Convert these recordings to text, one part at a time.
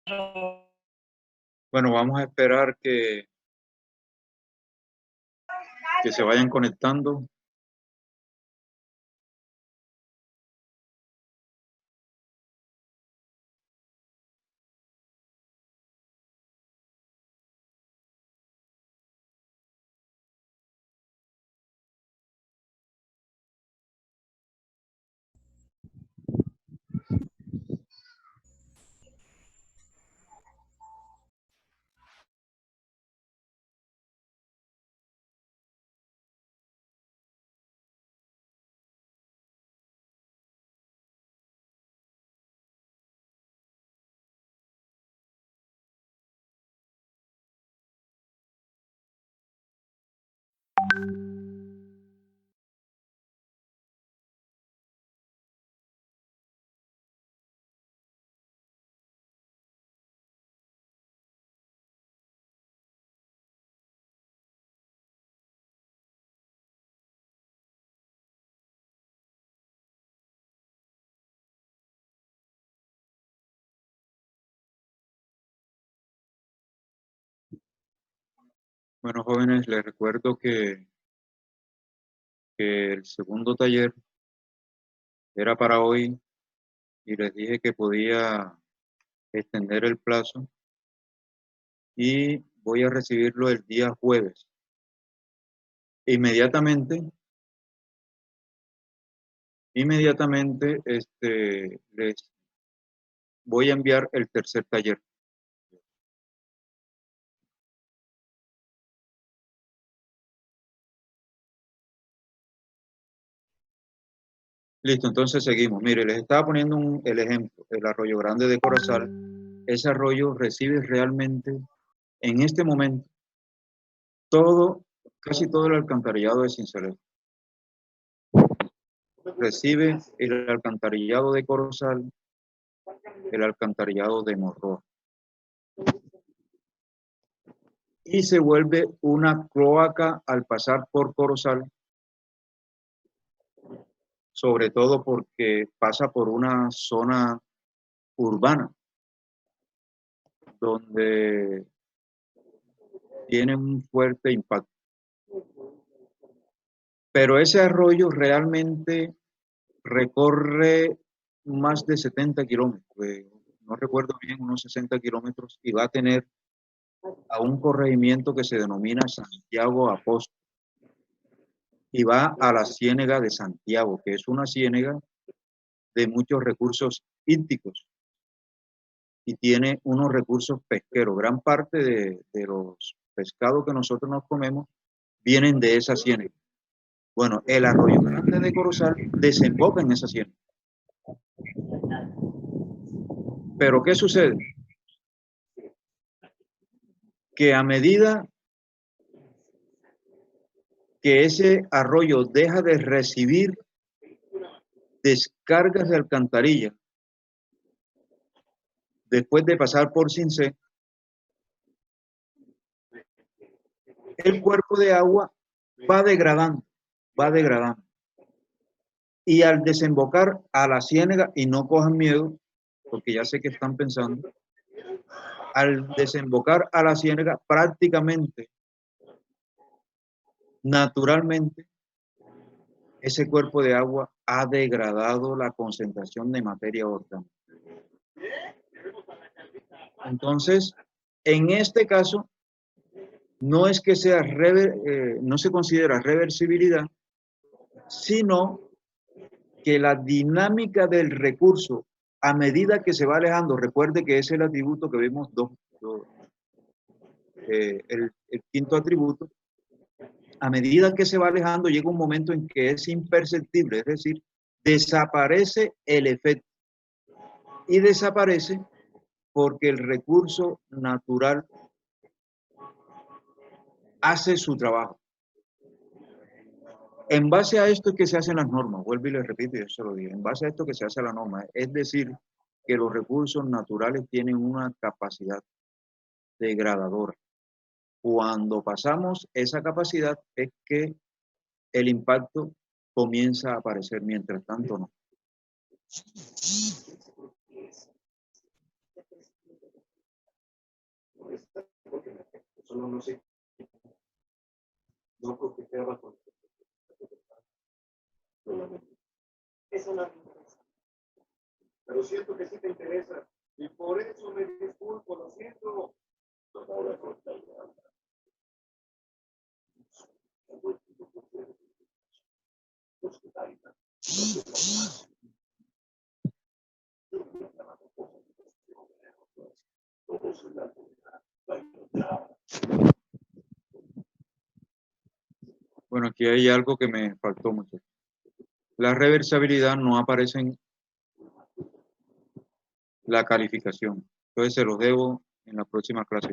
Bueno, vamos a esperar que se vayan conectando. Bueno, jóvenes, les recuerdo que el segundo taller era para hoy y les dije que podía extender el plazo y voy a recibirlo el día jueves. Inmediatamente les voy a enviar el tercer taller. Listo, entonces seguimos. Mire, les estaba poniendo el ejemplo, el Arroyo Grande de Corozal. Ese arroyo recibe realmente, en este momento, casi todo el alcantarillado de Sincelejo. Recibe el alcantarillado de Corozal, el alcantarillado de Morroa. Y se vuelve una cloaca al pasar por Corozal, sobre todo porque pasa por una zona urbana, donde tiene un fuerte impacto. Pero ese arroyo realmente recorre más de 70 kilómetros, no recuerdo bien, unos 60 kilómetros, y va a tener a un corregimiento que se denomina Santiago Apóstol, y va a la Ciénega de Santiago, que es una ciénega de muchos recursos hídricos y tiene unos recursos pesqueros. Gran parte de los pescados que nosotros nos comemos vienen de esa ciénega. Bueno, el Arroyo Grande de Corozal desemboca en esa ciénega. Pero ¿qué sucede? Que a medida que ese arroyo deja de recibir descargas de alcantarilla después de pasar por Cincé, el cuerpo de agua va degradando, va degradando. Y al desembocar a la ciénega, y no cojan miedo, porque ya sé que están pensando, al desembocar a la ciénega prácticamente, naturalmente, ese cuerpo de agua ha degradado la concentración de materia orgánica. Entonces, en este caso, no es que sea no se considera reversibilidad, sino que la dinámica del recurso, a medida que se va alejando, recuerde que es el atributo que vimos el quinto atributo, a medida que se va alejando llega un momento en que es imperceptible, es decir, desaparece el efecto y desaparece porque el recurso natural hace su trabajo. En base a esto es que se hacen las normas, vuelvo y les repito, yo se lo digo, en base a esto que se hace la norma, es decir, que los recursos naturales tienen una capacidad degradadora. Cuando pasamos esa capacidad es que el impacto comienza a aparecer, mientras tanto no. porque solo no sé. No coqueteaba con eso no me interesa. Pero siento que sí te interesa. Y por eso me disculpo, lo siento. Bueno, aquí hay algo que me faltó mucho. La reversibilidad no aparece en la calificación. Entonces se los debo en la próxima clase.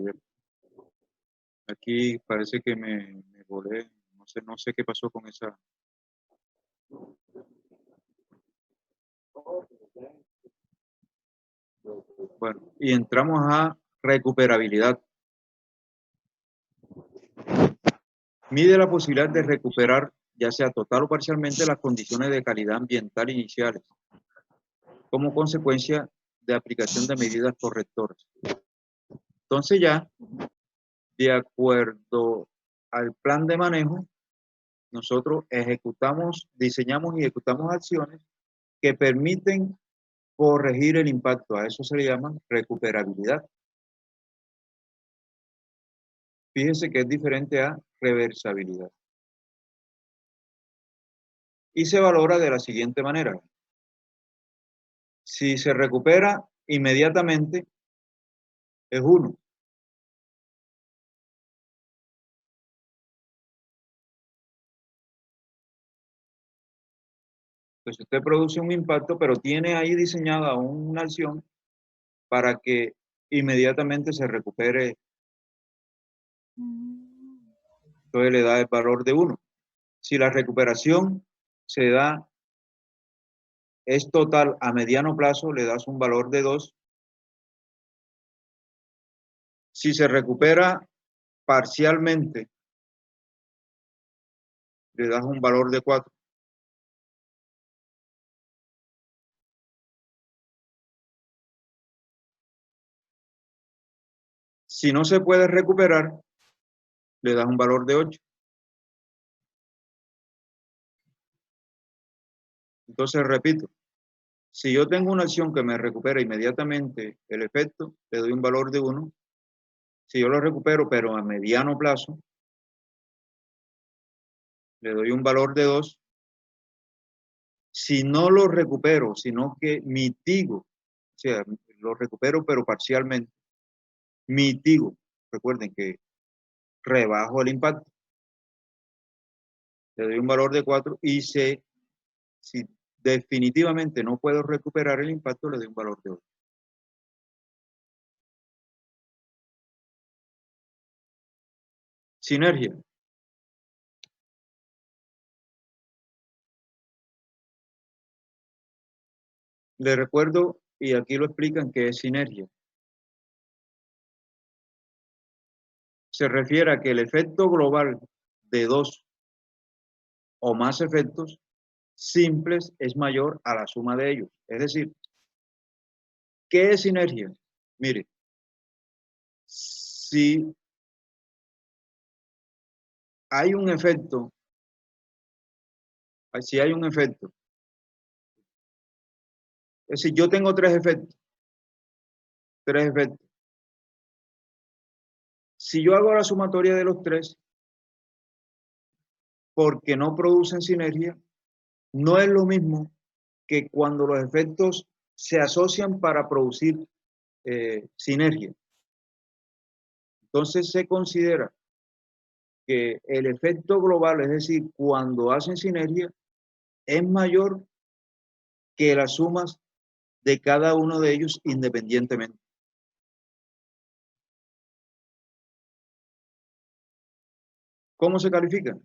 Aquí parece que me volé. No sé qué pasó con esa. Bueno, y entramos a recuperabilidad. Mide la posibilidad de recuperar, ya sea total o parcialmente, las condiciones de calidad ambiental iniciales, como consecuencia de aplicación de medidas correctoras. Entonces ya, de acuerdo al plan de manejo, nosotros diseñamos y ejecutamos acciones que permiten corregir el impacto. A eso se le llama recuperabilidad. Fíjense que es diferente a reversibilidad. Y se valora de la siguiente manera. Si se recupera inmediatamente, es 1. Entonces usted produce un impacto, pero tiene ahí diseñada una acción para que inmediatamente se recupere. Entonces le da el valor de 1. Si la recuperación se da, es total a mediano plazo, le das un valor de 2. Si se recupera parcialmente, le das un valor de 4. Si no se puede recuperar, le das un valor de 8. Entonces, repito, si yo tengo una acción que me recupera inmediatamente el efecto, le doy un valor de 1. Si yo lo recupero, pero a mediano plazo, le doy un valor de 2. Si no lo recupero, sino que mitigo, o sea, lo recupero pero parcialmente, mitigo, recuerden que rebajo el impacto, le doy un valor de 4 y si definitivamente no puedo recuperar el impacto, le doy un valor de 8. Sinergia. Le recuerdo, y aquí lo explican, qué es sinergia. Se refiere a que el efecto global de 2 o más efectos simples es mayor a la suma de ellos. Es decir, ¿qué es sinergia? Mire, si hay un efecto, es decir, yo tengo 3 efectos. Si yo hago la sumatoria de los 3, porque no producen sinergia, no es lo mismo que cuando los efectos se asocian para producir sinergia. Entonces se considera que el efecto global, es decir, cuando hacen sinergia, es mayor que las sumas de cada uno de ellos independientemente. ¿Cómo se califica?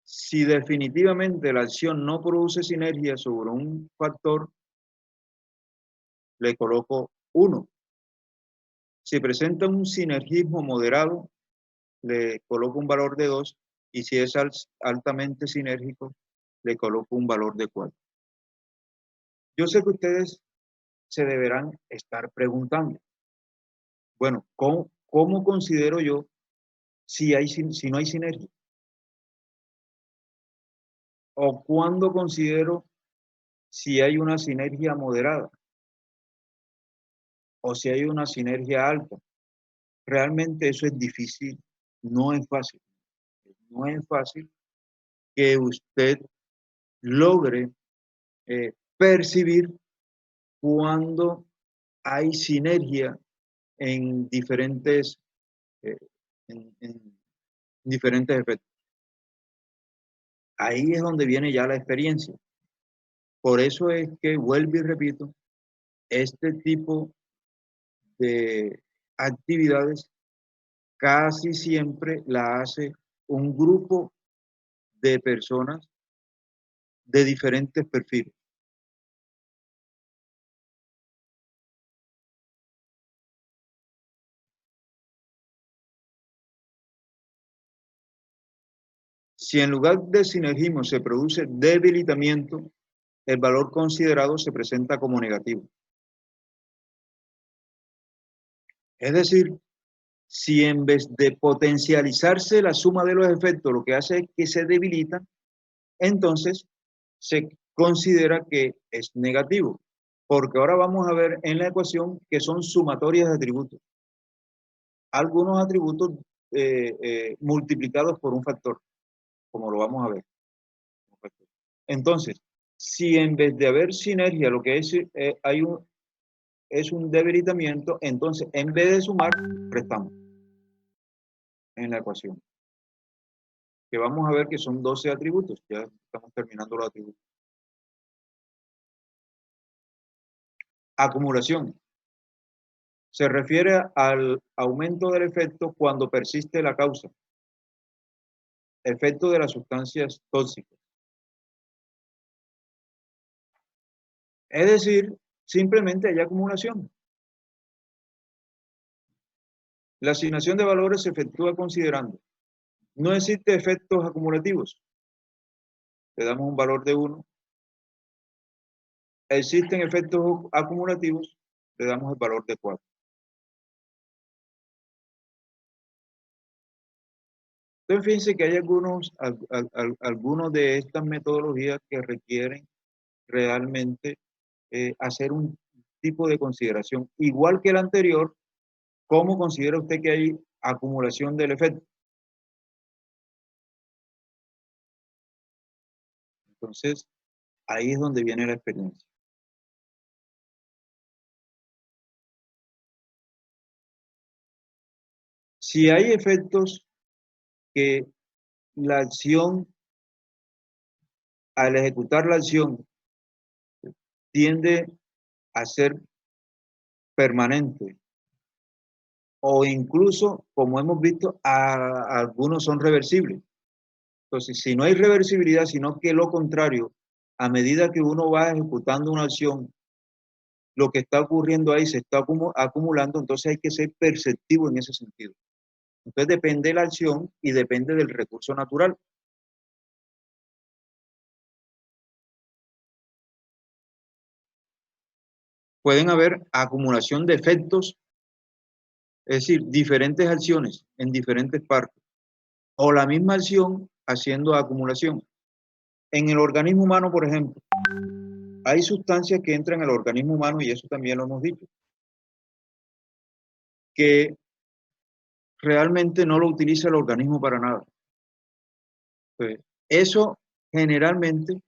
Si definitivamente la acción no produce sinergia sobre un factor, le coloco 1. Si presenta un sinergismo moderado, le coloco un valor de 2. Y si es altamente sinérgico, le coloco un valor de 4. Yo sé que ustedes se deberán estar preguntando, bueno, ¿cómo ¿cómo considero yo si no hay sinergia? ¿O cuándo considero si hay una sinergia moderada? ¿O si hay una sinergia alta? Realmente eso es difícil, no es fácil. No es fácil que usted logre percibir cuando hay sinergia en diferentes, eh, en diferentes efectos. Ahí es donde viene ya la experiencia. Por eso es que, vuelvo y repito, este tipo de actividades casi siempre la hace un grupo de personas de diferentes perfiles. Si en lugar de sinergismo se produce debilitamiento, el valor considerado se presenta como negativo. Es decir, si en vez de potencializarse la suma de los efectos, lo que hace es que se debilitan, entonces se considera que es negativo, porque ahora vamos a ver en la ecuación que son sumatorias de atributos. Algunos atributos multiplicados por un factor, como lo vamos a ver. Entonces, si en vez de haber sinergia, lo que es, es un debilitamiento, entonces en vez de sumar, restamos en la ecuación. Que vamos a ver que son 12 atributos. Ya estamos terminando los atributos. Acumulación. Se refiere al aumento del efecto cuando persiste la causa. Efecto de las sustancias tóxicas. Es decir, simplemente hay acumulación. La asignación de valores se efectúa considerando. No existe efectos acumulativos. Le damos un valor de 1. Existen efectos acumulativos. Le damos el valor de 4. Entonces, fíjense que hay algunos de estas metodologías que requieren realmente hacer un tipo de consideración. Igual que el anterior, ¿cómo considera usted que hay acumulación del efecto? Entonces, ahí es donde viene la experiencia. Si hay efectos que la acción, al ejecutar la acción, tiende a ser permanente o incluso, como hemos visto, algunos son reversibles. Entonces, si no hay reversibilidad, sino que lo contrario, a medida que uno va ejecutando una acción, lo que está ocurriendo ahí se está acumulando, entonces hay que ser perceptivo en ese sentido. Entonces depende de la acción y depende del recurso natural. Pueden haber acumulación de efectos, es decir, diferentes acciones en diferentes partes, o la misma acción haciendo acumulación. En el organismo humano, por ejemplo, hay sustancias que entran al organismo humano, y eso también lo hemos dicho, que realmente no lo utiliza el organismo para nada. Pues eso generalmente,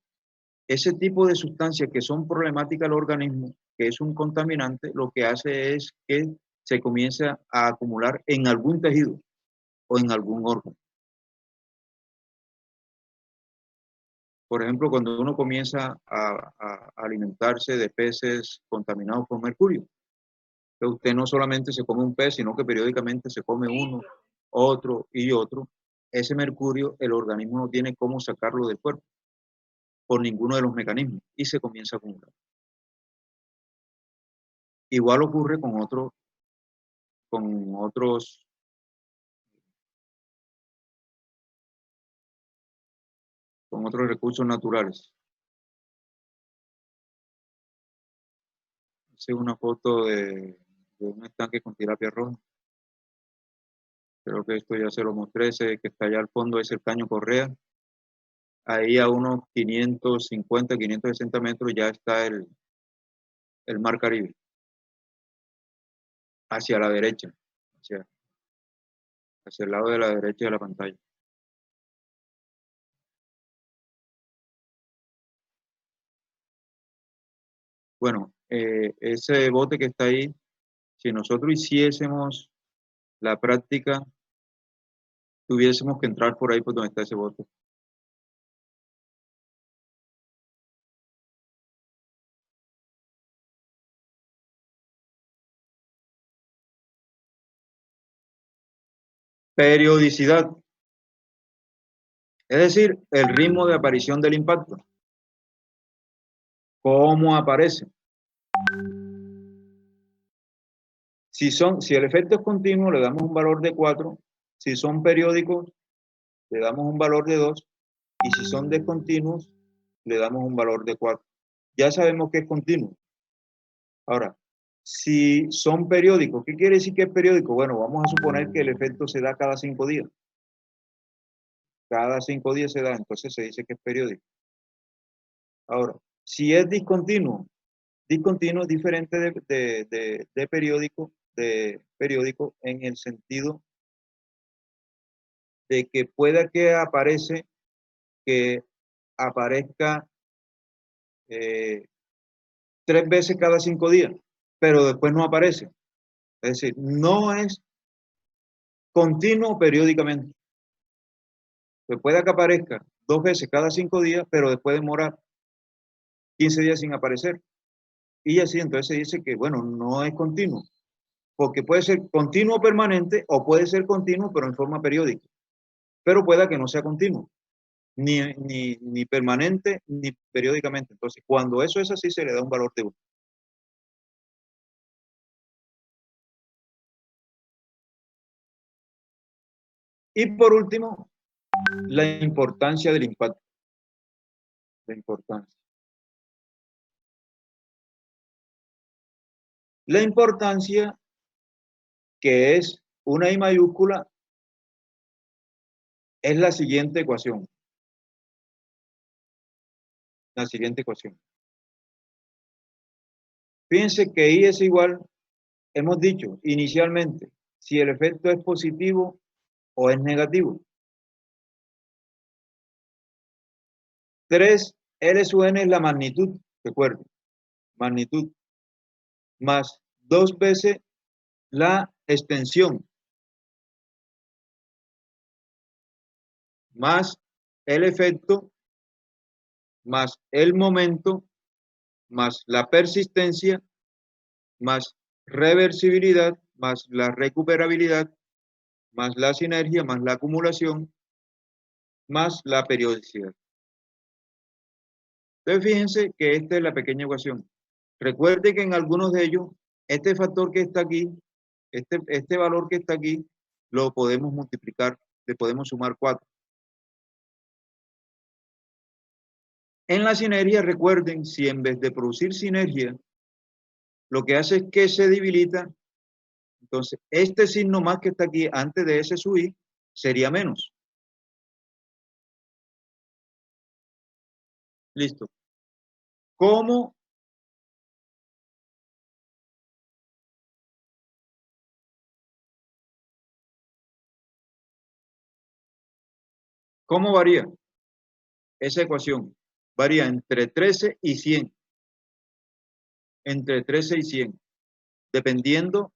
ese tipo de sustancias que son problemáticas al organismo, que es un contaminante, lo que hace es que se comienza a acumular en algún tejido o en algún órgano. Por ejemplo, cuando uno comienza a alimentarse de peces contaminados por mercurio, que usted no solamente se come un pez, sino que periódicamente se come uno, otro y otro, ese mercurio el organismo no tiene cómo sacarlo del cuerpo por ninguno de los mecanismos y se comienza a acumular. Igual ocurre con otros recursos naturales. Esa es una foto de un estanque con tilapia roja. Creo que esto ya se lo mostré, ese que está allá al fondo es el Caño Correa. Ahí a unos 550, 560 metros ya está el Mar Caribe. Hacia la derecha, hacia el lado de la derecha de la pantalla. Bueno, ese bote que está ahí, si nosotros hiciésemos la práctica, tuviésemos que entrar por ahí por donde está ese bote. Periodicidad, es decir, el ritmo de aparición del impacto. ¿Cómo aparece? Si el efecto es continuo, le damos un valor de 4. Si son periódicos, le damos un valor de 2. Y si son descontinuos, le damos un valor de 4. Ya sabemos que es continuo. Ahora, si son periódicos, ¿qué quiere decir que es periódico? Bueno, vamos a suponer que el efecto se da cada 5 días. Cada 5 días se da, entonces se dice que es periódico. Ahora, si es discontinuo es diferente de periódico en el sentido de que pueda que aparezca 3 veces cada 5 días, pero después no aparece. Es decir, no es continuo periódicamente. Pues puede que aparezca 2 veces cada 5 días, pero después demorar 15 días sin aparecer. Y así, entonces se dice que, bueno, no es continuo, porque puede ser continuo permanente o puede ser continuo, pero en forma periódica. Pero pueda que no sea continuo, ni permanente, ni periódicamente. Entonces, cuando eso es así, se le da un valor de 1. Y por último, la importancia del impacto. La importancia. La importancia, que es una I mayúscula, es la siguiente ecuación. La siguiente ecuación. Fíjense que I es igual, hemos dicho inicialmente, si el efecto es positivo o es negativo. 3 L sub n es la magnitud, recuerden, magnitud, más 2 veces la extensión, más el efecto, más el momento, más la persistencia, más reversibilidad, más la recuperabilidad, más la sinergia, más la acumulación, más la periodicidad. Entonces fíjense que esta es la pequeña ecuación. Recuerde que en algunos de ellos, este factor que está aquí, este valor que está aquí, lo podemos multiplicar, le podemos sumar 4. En la sinergia, recuerden, si en vez de producir sinergia, lo que hace es que se debilita, entonces este signo más que está aquí antes de ese sub i sería menos. Listo. ¿Cómo varía esa ecuación? Varía entre 13 y 100. Entre 13 y 100. Dependiendo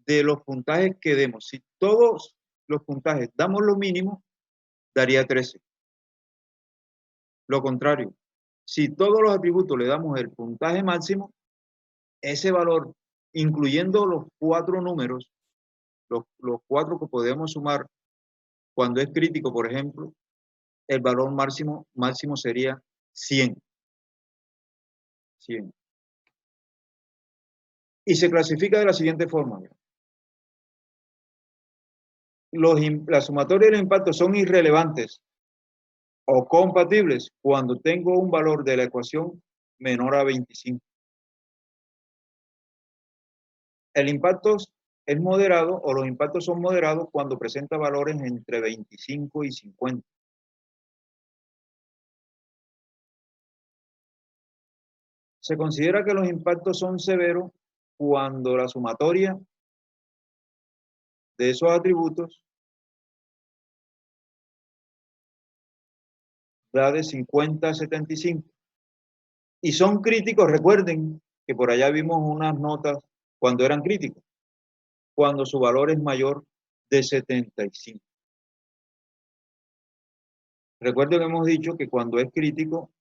de los puntajes que demos. Si todos los puntajes damos lo mínimo, daría 13. Lo contrario, si todos los atributos le damos el puntaje máximo, ese valor, incluyendo los 4 números, los 4 que podemos sumar cuando es crítico, por ejemplo, el valor máximo sería 100. 100. Y se clasifica de la siguiente forma. La sumatoria y los impactos son irrelevantes o compatibles cuando tengo un valor de la ecuación menor a 25. El impacto es moderado o los impactos son moderados cuando presenta valores entre 25 y 50. Se considera que los impactos son severos cuando la sumatoria de esos atributos da de 50 a 75. Y son críticos, recuerden que por allá vimos unas notas cuando eran críticos, cuando su valor es mayor de 75. Recuerden que hemos dicho que cuando es crítico,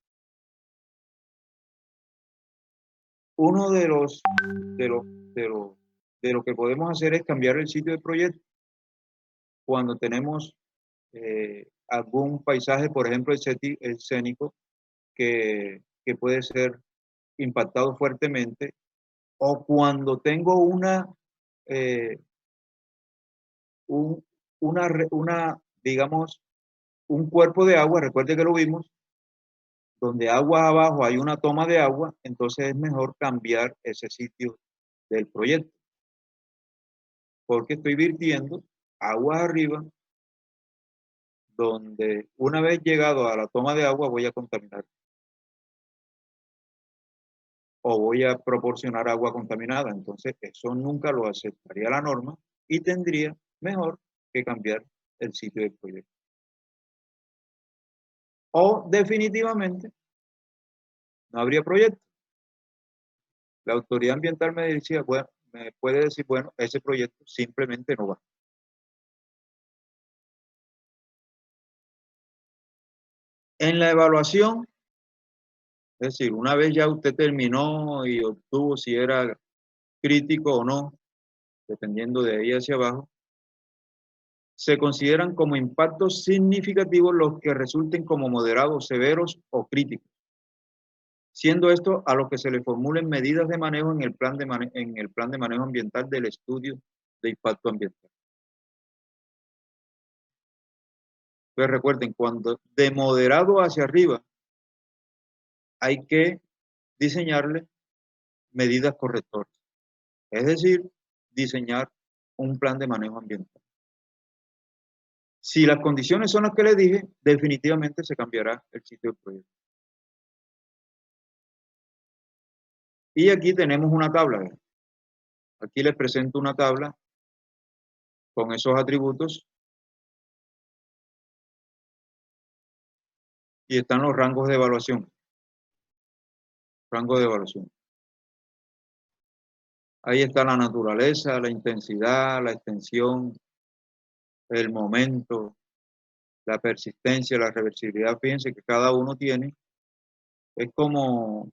uno de lo que podemos hacer es cambiar el sitio del proyecto. Cuando tenemos algún paisaje, por ejemplo, escénico, que puede ser impactado fuertemente, o cuando tengo digamos, un cuerpo de agua, recuerde que lo vimos, donde agua abajo hay una toma de agua, entonces es mejor cambiar ese sitio del proyecto, porque estoy virtiendo agua arriba, donde una vez llegado a la toma de agua voy a contaminar o voy a proporcionar agua contaminada. Entonces, eso nunca lo aceptaría la norma y tendría mejor que cambiar el sitio del proyecto. O definitivamente no habría proyecto. La autoridad ambiental me decía, bueno, me puede decir, bueno, ese proyecto simplemente no va. En la evaluación, es decir, una vez ya usted terminó y obtuvo si era crítico o no, dependiendo de ahí hacia abajo, se consideran como impactos significativos los que resulten como moderados, severos o críticos, siendo esto a los que se le formulen medidas de manejo en el plan de manejo ambiental del estudio de impacto ambiental. Pues recuerden, cuando de moderado hacia arriba hay que diseñarle medidas correctoras, es decir, diseñar un plan de manejo ambiental. Si las condiciones son las que les dije, definitivamente se cambiará el sitio del proyecto. Y aquí tenemos una tabla. ¿Verdad? Aquí les presento una tabla con esos atributos y están los rangos de evaluación. Rango de evaluación. Ahí está la naturaleza, la intensidad, la extensión, el momento, la persistencia, la reversibilidad. Fíjense que cada uno tiene, es como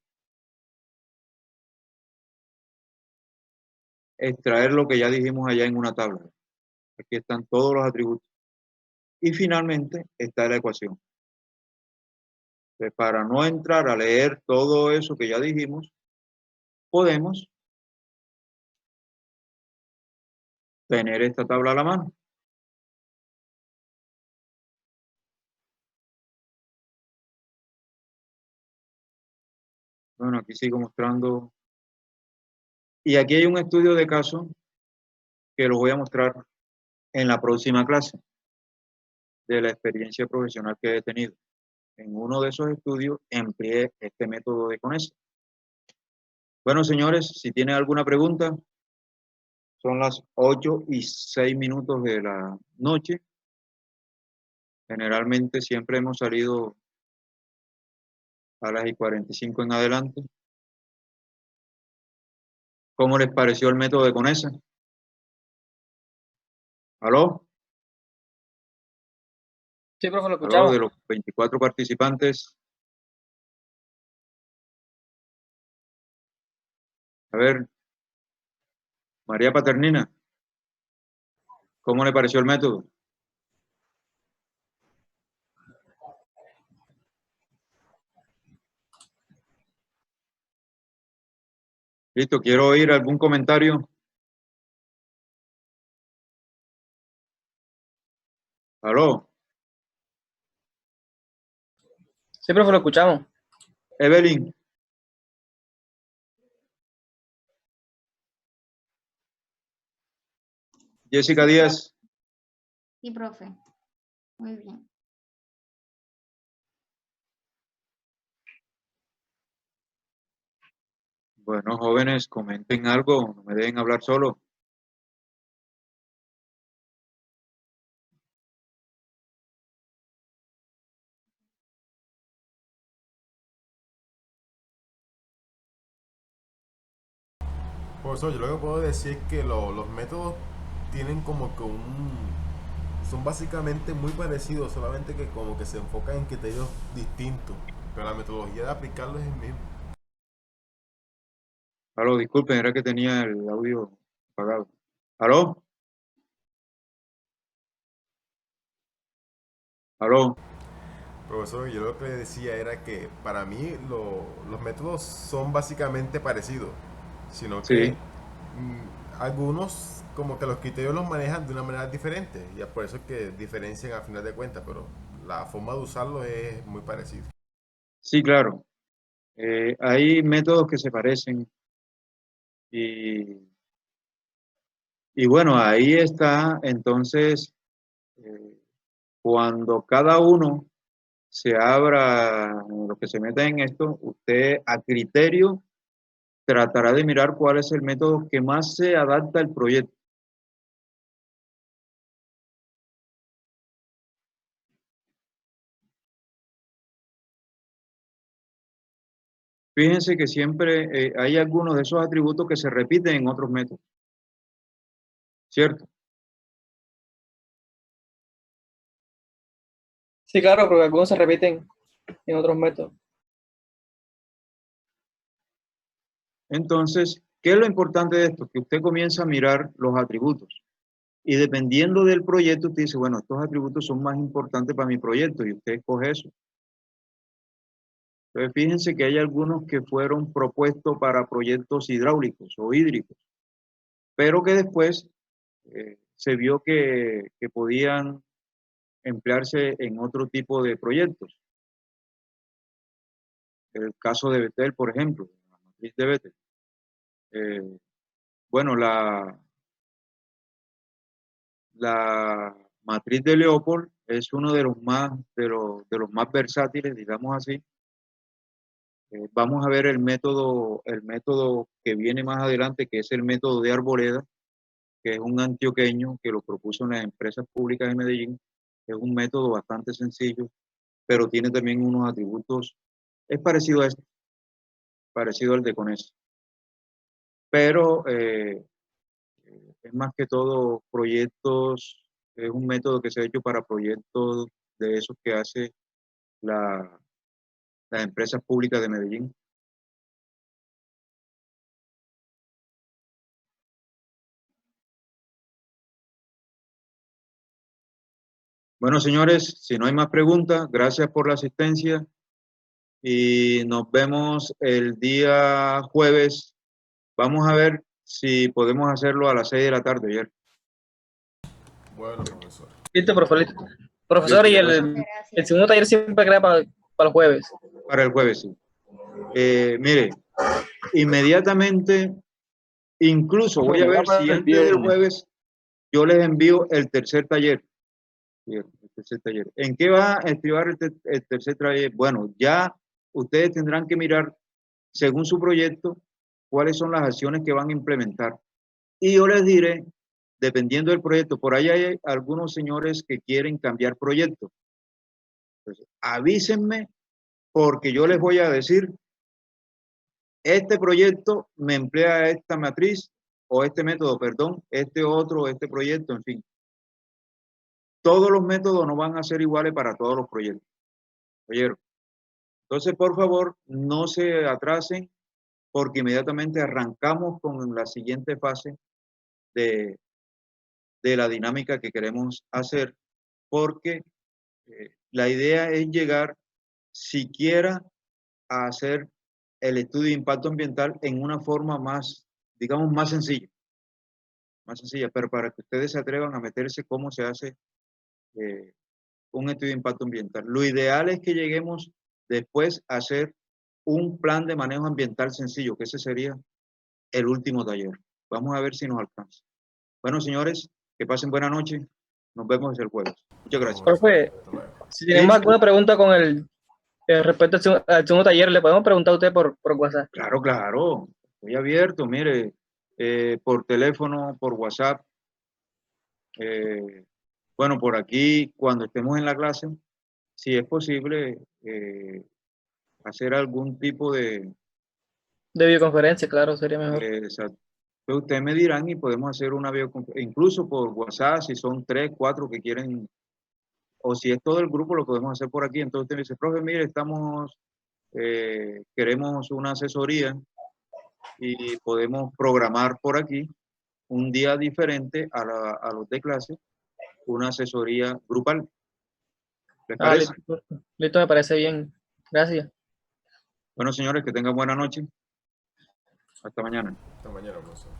extraer lo que ya dijimos allá en una tabla. Aquí están todos los atributos. Y finalmente está la ecuación. Entonces, para no entrar a leer todo eso que ya dijimos, podemos tener esta tabla a la mano. Bueno, aquí sigo mostrando. Y aquí hay un estudio de caso que lo voy a mostrar en la próxima clase de la experiencia profesional que he tenido. En uno de esos estudios empleé este método de CONESA. Bueno, señores, si tienen alguna pregunta, son las 8:06 de la noche. Generalmente siempre hemos salido a las 45 en adelante. ¿Cómo les pareció el método de CONESA? ¿Aló? Sí, profe, lo ¿Aló? escuchamos. De los 24 participantes. A ver, María Paternina, ¿cómo le pareció el método? Listo, quiero oír algún comentario. ¿Aló? Sí, profe, lo escuchamos. Evelyn. Jessica Díaz. Sí, profe. Muy bien. Bueno, jóvenes, comenten algo, no me dejen hablar solo. Profesor, yo lo que puedo decir es que los métodos tienen como que son básicamente muy parecidos, solamente que como que se enfocan en criterios distintos, pero la metodología de aplicarlos es el mismo. Aló, disculpen, era que tenía el audio apagado. ¿Aló? ¿Aló? Profesor, yo lo que le decía era que para mí los métodos son básicamente parecidos, sino que Sí. algunos como que los criterios los manejan de una manera diferente, y es por eso es que diferencian a final de cuentas, pero la forma de usarlos es muy parecida. Sí, claro. Hay métodos que se parecen y, y bueno, ahí está entonces eh, cuando cada uno se abra, lo que se meta en esto, usted a criterio tratará de mirar cuál es el método que más se adapta al proyecto. Fíjense que siempre hay algunos de esos atributos que se repiten en otros métodos, ¿cierto? Sí, claro, porque algunos se repiten en otros métodos. Entonces, ¿qué es lo importante de esto? Que usted comienza a mirar los atributos. Y dependiendo del proyecto, usted dice, bueno, estos atributos son más importantes para mi proyecto y usted escoge eso. Entonces, fíjense que hay algunos que fueron propuestos para proyectos hidráulicos o hídricos, pero que después se vio que podían emplearse en otro tipo de proyectos. El caso de Betel, por ejemplo, la matriz de Betel. Eh, bueno, la matriz de Leopold es uno de de los más versátiles, digamos así. Vamos a ver el método que viene más adelante, que es el método de Arboleda, que es un antioqueño que lo propuso en las empresas públicas de Medellín. Es un método bastante sencillo, pero tiene también unos atributos, es parecido a este, parecido al de CONES, pero es más que todo proyectos, es un método que se ha hecho para proyectos de esos que hace la, las empresas públicas de Medellín. Bueno, señores, si no hay más preguntas, gracias por la asistencia y nos vemos el día jueves. Vamos a ver si podemos hacerlo a las 6 de la tarde ayer. Bueno, profesor. Listo, profesor, listo. Profesor, y el segundo taller siempre queda para el jueves. Para el jueves, sí. Mire, inmediatamente, incluso voy a ver si antes del jueves yo les envío el tercer taller. El tercer taller. ¿En qué va a estribar el tercer taller? Bueno, ya ustedes tendrán que mirar, según su proyecto, cuáles son las acciones que van a implementar. Y yo les diré, dependiendo del proyecto, por ahí hay algunos señores que quieren cambiar proyectos. Entonces, avísenme porque yo les voy a decir, este proyecto me emplea esta matriz o este método, perdón, este otro, este proyecto, en fin. Todos los métodos no van a ser iguales para todos los proyectos. ¿Oyeron? Entonces, por favor, no se atrasen porque inmediatamente arrancamos con la siguiente fase de, de la dinámica que queremos hacer, porque la idea es llegar siquiera a hacer el estudio de impacto ambiental en una forma más, digamos, más sencilla, pero para que ustedes se atrevan a meterse cómo se hace eh, un estudio de impacto ambiental. Lo ideal es que lleguemos después a hacer un plan de manejo ambiental sencillo, que ese sería el último taller. Vamos a ver si nos alcanza. Bueno, señores, Que pasen buena noche. Nos vemos el jueves. Muchas gracias. Profe, Hasta luego. si tenemos alguna pregunta con respecto al segundo taller, le podemos preguntar a usted por WhatsApp. Claro, claro. Estoy abierto, mire, por teléfono, por WhatsApp. Bueno, por aquí, cuando estemos en la clase, si es posible, hacer algún tipo de... De videoconferencia, claro, sería mejor. exacto. Entonces, ustedes me dirán y podemos hacer una videoconferencia, incluso por WhatsApp, si son 3, 4 que quieren, o si es todo el grupo, lo podemos hacer por aquí. Entonces usted me dice, profe, mire, queremos una asesoría y podemos programar por aquí un día diferente a los de clase, una asesoría grupal. ¿Les parece? Listo, me parece bien. Gracias. Bueno, señores, que tengan buena noche. Hasta mañana. Hasta mañana, profesor.